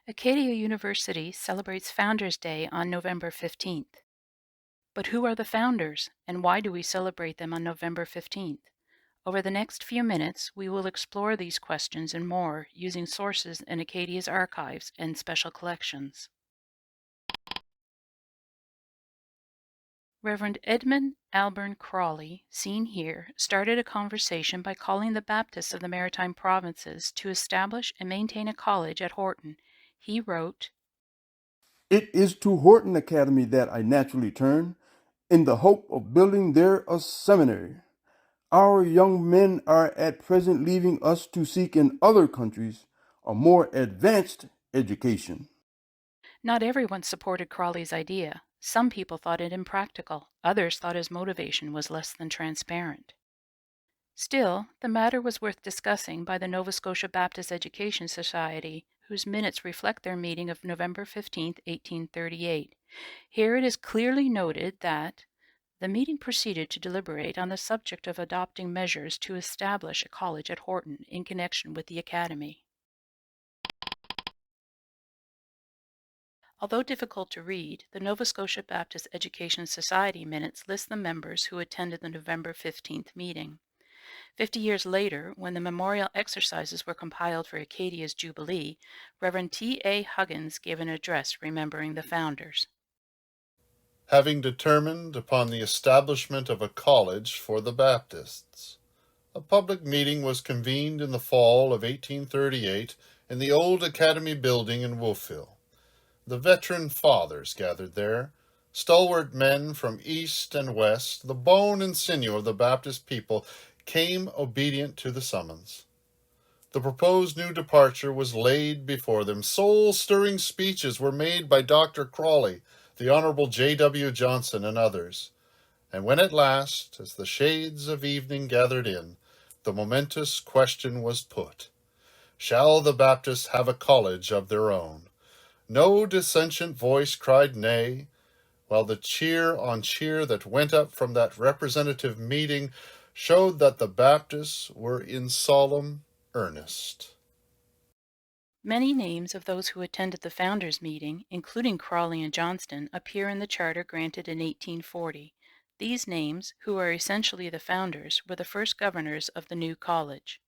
Acadia University celebrates Founders Day on November 15th. But who are the founders, and why do we celebrate them on November 15th? Over the next few minutes, we will explore these questions and more using sources in Acadia's archives and special collections. Reverend Edmund Alburn Crawley, seen here, started a conversation by calling the Baptists of the Maritime Provinces to establish and maintain a college at Horton. He wrote, "It is to Horton Academy that I naturally turn, in the hope of building there a seminary. Our young men are at present leaving us to seek in other countries a more advanced education." Not everyone supported Crawley's idea. Some people thought it impractical. Others thought his motivation was less than transparent. Still, the matter was worth discussing by the Nova Scotia Baptist Education Society, whose minutes reflect their meeting of November 15, 1838. Here it is clearly noted that the meeting proceeded to deliberate on the subject of adopting measures to establish a college at Horton in connection with the Academy. Although difficult to read, the Nova Scotia Baptist Education Society minutes list the members who attended the November 15th meeting. 50 years later, when the memorial exercises were compiled for Acadia's Jubilee, Reverend T.A. Huggins gave an address remembering the founders. Having determined upon the establishment of a college for the Baptists, a public meeting was convened in the fall of 1838 in the old Academy building in Wolfville. The veteran fathers gathered there, stalwart men from east and west, the bone and sinew of the Baptist people came obedient to the summons. The proposed new departure was laid before them. Soul-stirring speeches were made by Dr. Crawley, the Honorable J.W. Johnson, and others. And when at last, as the shades of evening gathered in, the momentous question was put, "Shall the Baptists have a college of their own?" No dissentient voice cried nay, while the cheer on cheer that went up from that representative meeting showed that the Baptists were in solemn earnest. Many names of those who attended the founders' meeting, including Crawley and Johnston, appear in the charter granted in 1840. These names, who are essentially the founders, were the first governors of the new college.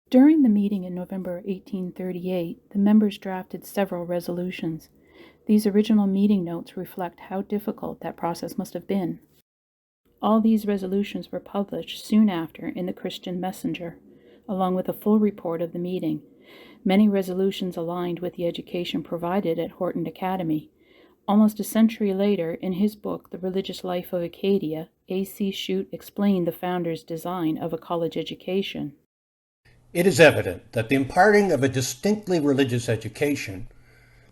During the meeting in November 1838, the members drafted several resolutions. These original meeting notes reflect how difficult that process must have been. All these resolutions were published soon after in the Christian Messenger, along with a full report of the meeting. Many resolutions aligned with the education provided at Horton Academy. Almost a century later, in his book, The Religious Life of Acadia, A.C. Shute explained the founders' design of a college education. It is evident that the imparting of a distinctly religious education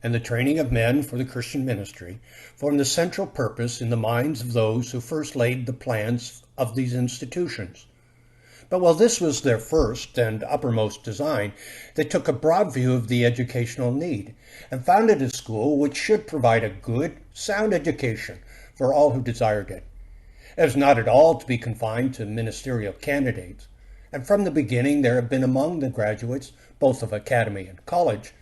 and the training of men for the Christian ministry form the central purpose in the minds of those who first laid the plans of these institutions. But while this was their first and uppermost design, they took a broad view of the educational need and founded a school which should provide a good, sound education for all who desired it. It was not at all to be confined to ministerial candidates, and from the beginning there have been among the graduates, both of academy and college,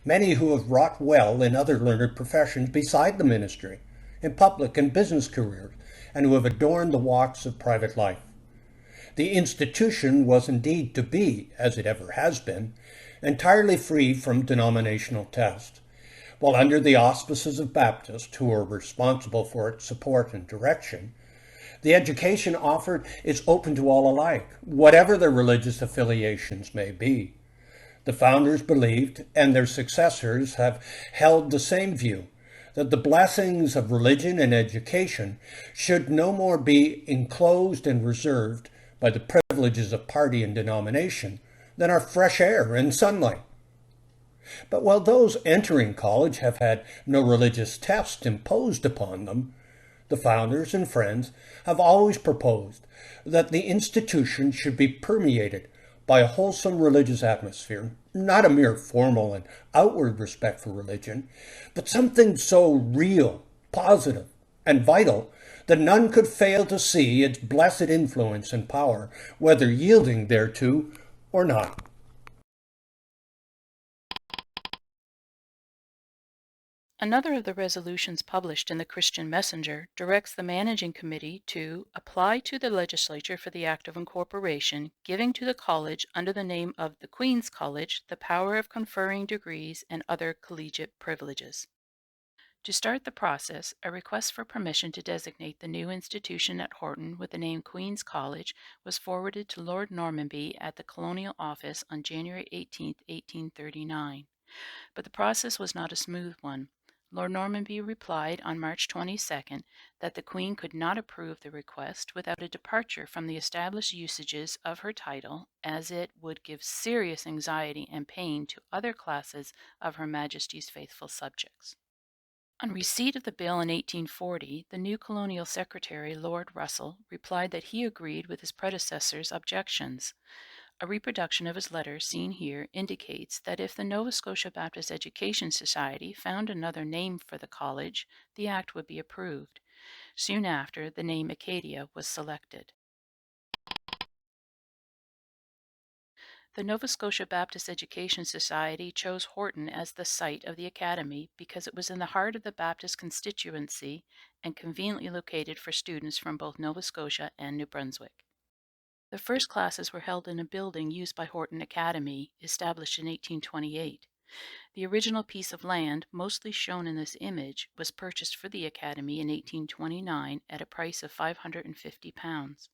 many who have wrought well in other learned professions beside the ministry, in public and business careers, and who have adorned the walks of private life. The institution was indeed to be, as it ever has been, entirely free from denominational test, while under the auspices of Baptists, who are responsible for its support and direction, the education offered is open to all alike, whatever their religious affiliations may be. The founders believed, and their successors have held the same view, that the blessings of religion and education should no more be enclosed and reserved by the privileges of party and denomination than are fresh air and sunlight. But while those entering college have had no religious test imposed upon them, the founders and friends have always proposed that the institution should be permeated by a wholesome religious atmosphere, not a mere formal and outward respect for religion, but something so real, positive, and vital that none could fail to see its blessed influence and power, whether yielding thereto or not. Another of the resolutions published in the Christian Messenger directs the managing committee to apply to the legislature for the act of incorporation, giving to the college under the name of the Queen's College the power of conferring degrees and other collegiate privileges. To start the process, a request for permission to designate the new institution at Horton with the name Queen's College was forwarded to Lord Normanby at the Colonial Office on January 18, 1839. But the process was not a smooth one. Lord Normanby replied on March 22 that the Queen could not approve the request without a departure from the established usages of her title, as it would give serious anxiety and pain to other classes of Her Majesty's faithful subjects. On receipt of the bill in 1840, the new colonial secretary, Lord Russell, replied that he agreed with his predecessor's objections. A reproduction of his letter, seen here, indicates that if the Nova Scotia Baptist Education Society found another name for the college, the act would be approved. Soon after, the name Acadia was selected. The Nova Scotia Baptist Education Society chose Horton as the site of the academy because it was in the heart of the Baptist constituency and conveniently located for students from both Nova Scotia and New Brunswick. The first classes were held in a building used by Horton Academy, established in 1828. The original piece of land, mostly shown in this image, was purchased for the Academy in 1829 at a price of £550.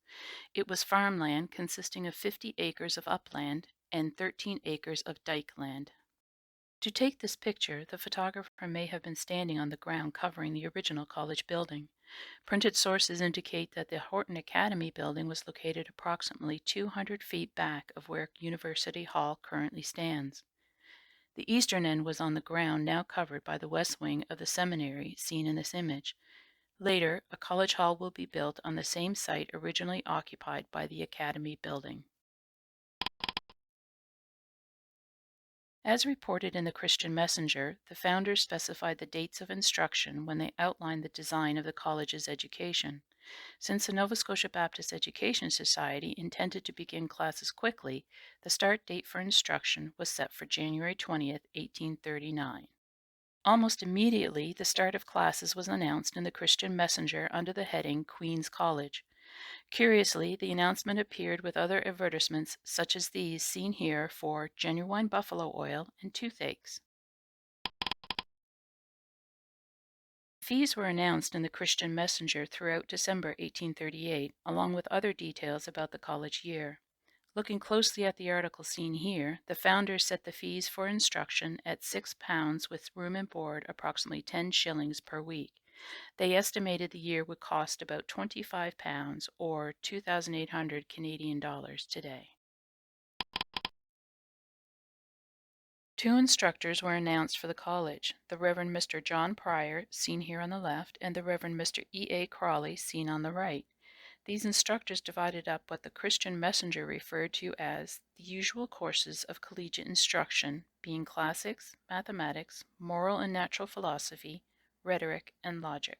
It was farmland consisting of 50 acres of upland and 13 acres of dike land. To take this picture, the photographer may have been standing on the ground covering the original college building. Printed sources indicate that the Horton Academy building was located approximately 200 feet back of where University Hall currently stands. The eastern end was on the ground now covered by the west wing of the seminary seen in this image. Later, a college hall will be built on the same site originally occupied by the Academy building. As reported in the Christian Messenger, the founders specified the dates of instruction when they outlined the design of the college's education. Since the Nova Scotia Baptist Education Society intended to begin classes quickly, the start date for instruction was set for January 20th, 1839. Almost immediately, the start of classes was announced in the Christian Messenger under the heading Queen's College. Curiously, the announcement appeared with other advertisements such as these seen here for genuine buffalo oil and toothaches. Fees were announced in the Christian Messenger throughout December 1838, along with other details about the college year. Looking closely at the article seen here, the founders set the fees for instruction at £6 with room and board approximately 10 shillings per week. They estimated the year would cost about £25 or 2,800 Canadian dollars today. Two instructors were announced for the college, the Reverend Mr. John Pryor, seen here on the left, and the Reverend Mr. E.A. Crawley, seen on the right. These instructors divided up what the Christian Messenger referred to as the usual courses of collegiate instruction, being classics, mathematics, moral and natural philosophy, rhetoric, and logic.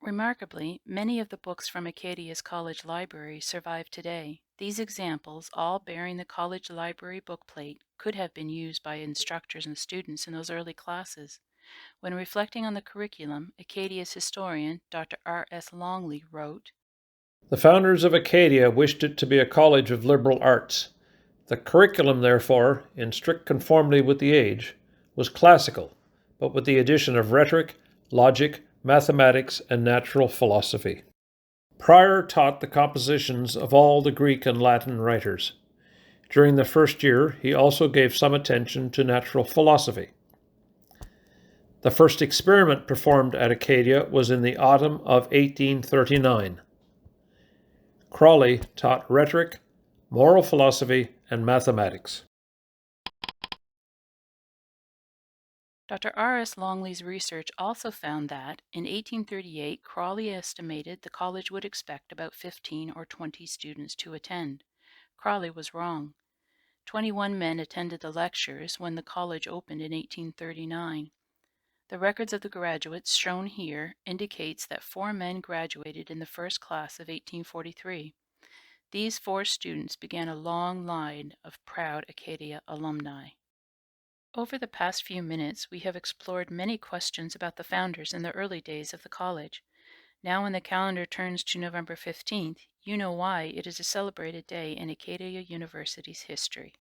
Remarkably, many of the books from Acadia's college library survive today. These examples, all bearing the college library bookplate, could have been used by instructors and students in those early classes. When reflecting on the curriculum, Acadia's historian, Dr. R.S. Longley, wrote, "The founders of Acadia wished it to be a college of liberal arts. The curriculum, therefore, in strict conformity with the age, was classical, but with the addition of rhetoric, logic, mathematics, and natural philosophy. Prior taught the compositions of all the Greek and Latin writers. During the first year, he also gave some attention to natural philosophy. The first experiment performed at Acadia was in the autumn of 1839. Crawley taught rhetoric, moral philosophy, and mathematics." Dr. R.S. Longley's research also found that, in 1838, Crawley estimated the college would expect about 15 or 20 students to attend. Crawley was wrong. 21 men attended the lectures when the college opened in 1839. The records of the graduates shown here indicates that 4 men graduated in the first class of 1843. These 4 students began a long line of proud Acadia alumni. Over the past few minutes, we have explored many questions about the founders in the early days of the college. Now when the calendar turns to November 15th, you know why it is a celebrated day in Acadia University's history.